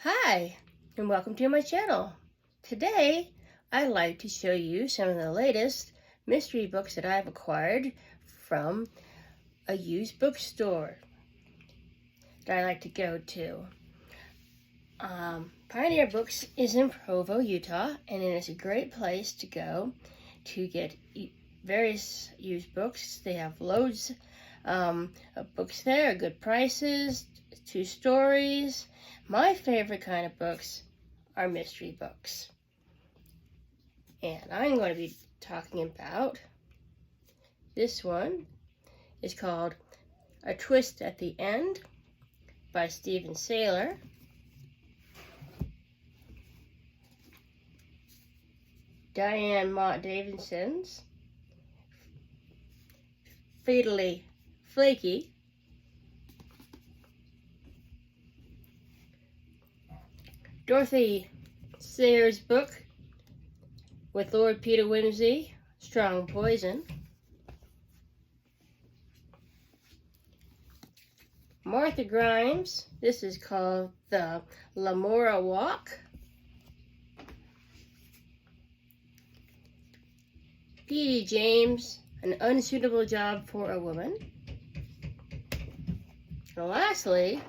Hi, and welcome to my channel. Today, I'd like to show you some of the latest mystery books that I've acquired from a used bookstore that I like to go to. Pioneer Books is in Provo, Utah, and it is a great place to go to get various used books. They have loads of books there, good prices, 2 stories. My favorite kind of books are mystery books. And I'm going to be talking about this one. It's called A Twist at the End by Stephen Saylor. Diane Mott Davidson's Fatally Flaky. Dorothy Sayers' book with Lord Peter Wimsey, Strong Poison. Martha Grimes, this is called The Lamora Walk. P.D. James, An Unsuitable Job for a Woman. And lastly,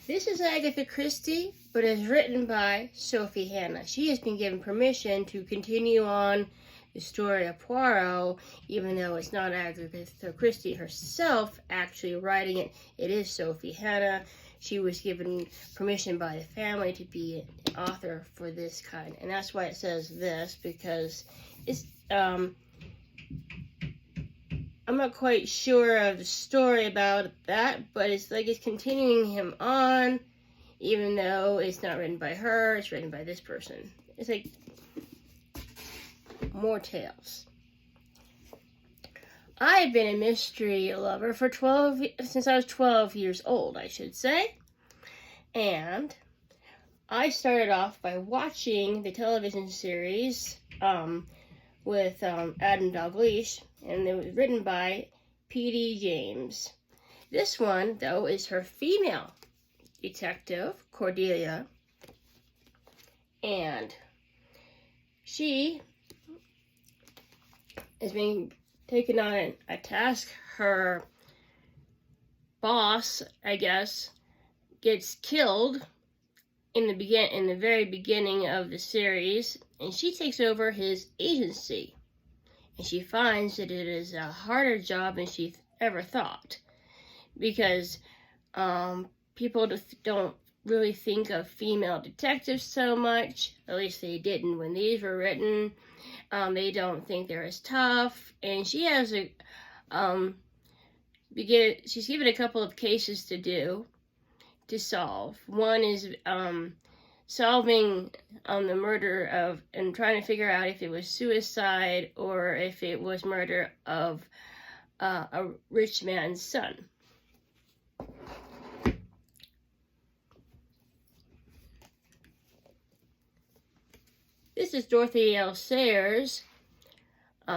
this is Agatha Christie, but is written by Sophie Hannah. She has been given permission to continue on the story of Poirot, even though it's not Agatha Christie herself actually writing it. It is Sophie Hannah. She was given permission by the family to be an author for this kind. And that's why it says this, because it's, I'm not quite sure of the story about that, but it's like it's continuing him on, even though it's not written by her, it's written by this person. It's like more tales. I've been a mystery lover for since I was 12 years old, I should say. And I started off by watching the television series with Adam Dalgliesh, and it was written by P.D. James. This one, though, is her female detective, Cordelia, and she is being taken on a task. Her boss, I guess, gets killed in the very beginning of the series, and she takes over his agency. And she finds that it is a harder job than she ever thought, because people don't really think of female detectives so much. At least they didn't when these were written. They don't think they're as tough, and she has she's given a couple of cases to solve. One is solving the murder of, and trying to figure out if it was suicide or if it was murder of a rich man's son. This is Dorothy L. Sayers'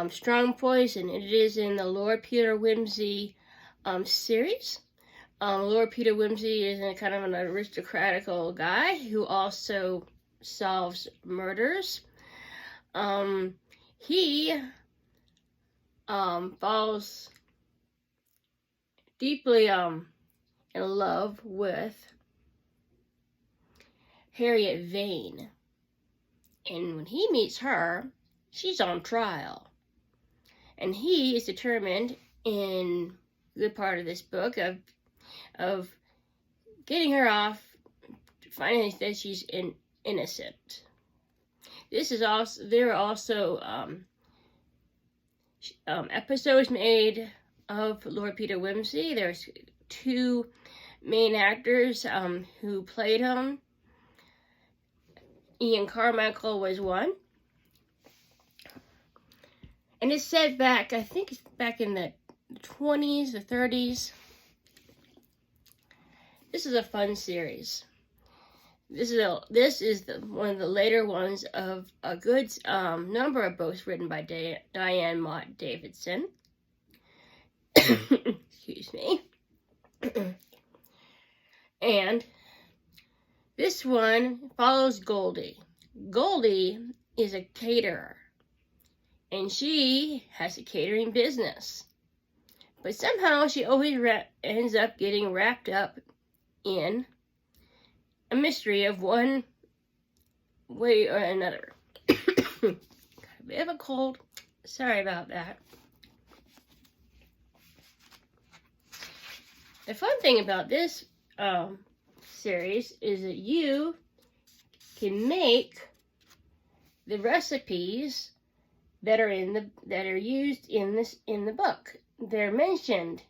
Strong Poison. It is in the Lord Peter Wimsey series. Lord Peter Wimsey is a kind of an aristocratical guy who also solves murders. He falls deeply in love with Harriet Vane. And when he meets her, she's on trial. And he is determined, in a good part of this book, of getting her off, finding that she's innocent. There are also episodes made of Lord Peter Wimsey. There's 2 main actors who played him. Ian Carmichael was one. And it's set back, I think it's back in the 20s or 30s. This is a fun series. This is one of the later ones of a good number of books written by Diane Mott Davidson. Excuse me. And This one follows Goldie. Goldie is a caterer, and she has a catering business. But somehow she always ends up getting wrapped up in a mystery of one way or another. Got a bit of a cold. Sorry about that. The fun thing about this series is that you can make the recipes that are used in the book. They're mentioned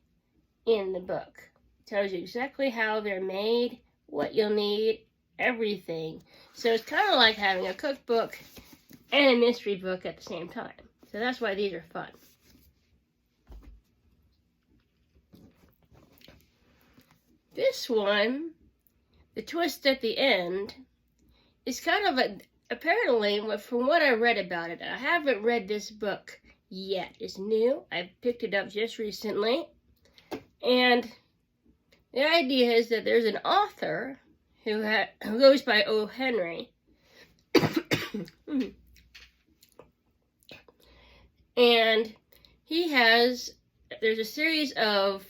in the book. It tells you exactly how they're made, what you'll need, everything. So it's kind of like having a cookbook and a mystery book at the same time. So that's why these are fun. This one, the twist at the end, is kind of apparently, from what I read about it, I haven't read this book yet. It's new. I picked it up just recently. And the idea is that there's an author who goes by O. Henry. And there's a series of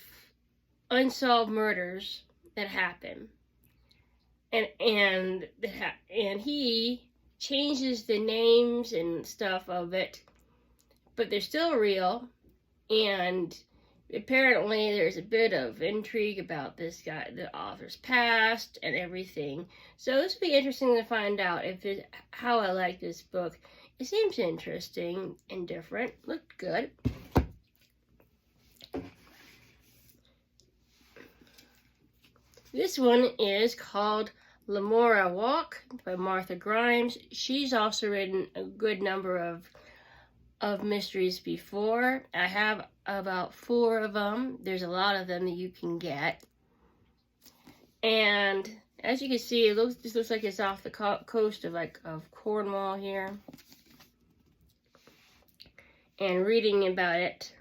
unsolved murders that happen. And he changes the names and stuff of it, but they're still real. And apparently there's a bit of intrigue about this guy, the author's past and everything. So this will be interesting to find out how I like this book. It seems interesting and different. Looked good. This one is called Lamora Walk by Martha Grimes. She's also written a good number of mysteries before. I have about 4 of them. There's a lot of them that you can get. And as you can see, this looks like it's off the coast of Cornwall here. And reading about it,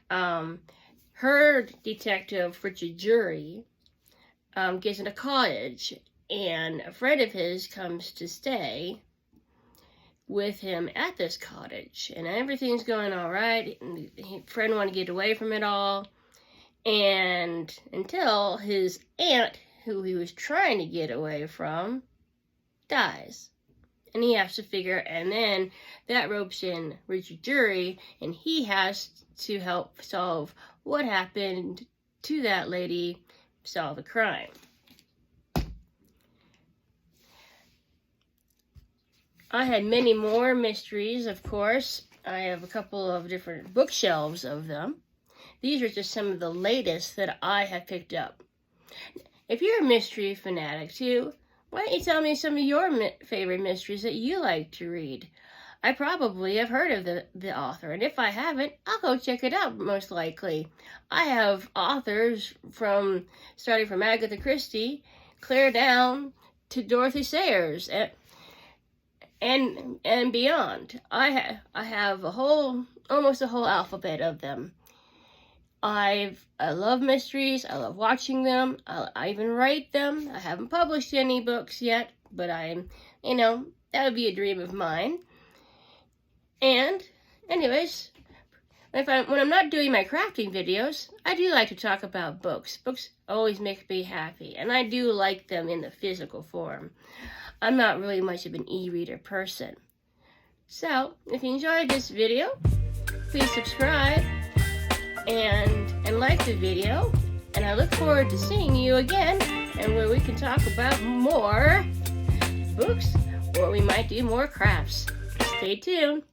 her detective, Richard Jury, gets in a cottage, and a friend of his comes to stay with him at this cottage, and everything's going all right. And his friend wanted to get away from it all, and until his aunt, who he was trying to get away from, dies. And he has to figure, and then that ropes in Richard Jury, and he has to help solve what happened to that lady, solve the crime. I had many more mysteries, of course. I have a couple of different bookshelves of them. These are just some of the latest that I have picked up. If you're a mystery fanatic too, why don't you tell me some of your favorite mysteries that you like to read? I probably have heard of the author, and if I haven't, I'll go check it out, most likely. I have authors starting from Agatha Christie, clear down to Dorothy Sayers, and beyond. I have almost a whole alphabet of them. I love mysteries. I love watching them. I even write them. I haven't published any books yet, but that would be a dream of mine. And anyways, when I'm not doing my crafting videos, I do like to talk about books. Books always make me happy, and I do like them in the physical form. I'm not really much of an e-reader person. So, if you enjoyed this video, please subscribe and like the video. And I look forward to seeing you again, and where we can talk about more books, or we might do more crafts. Stay tuned.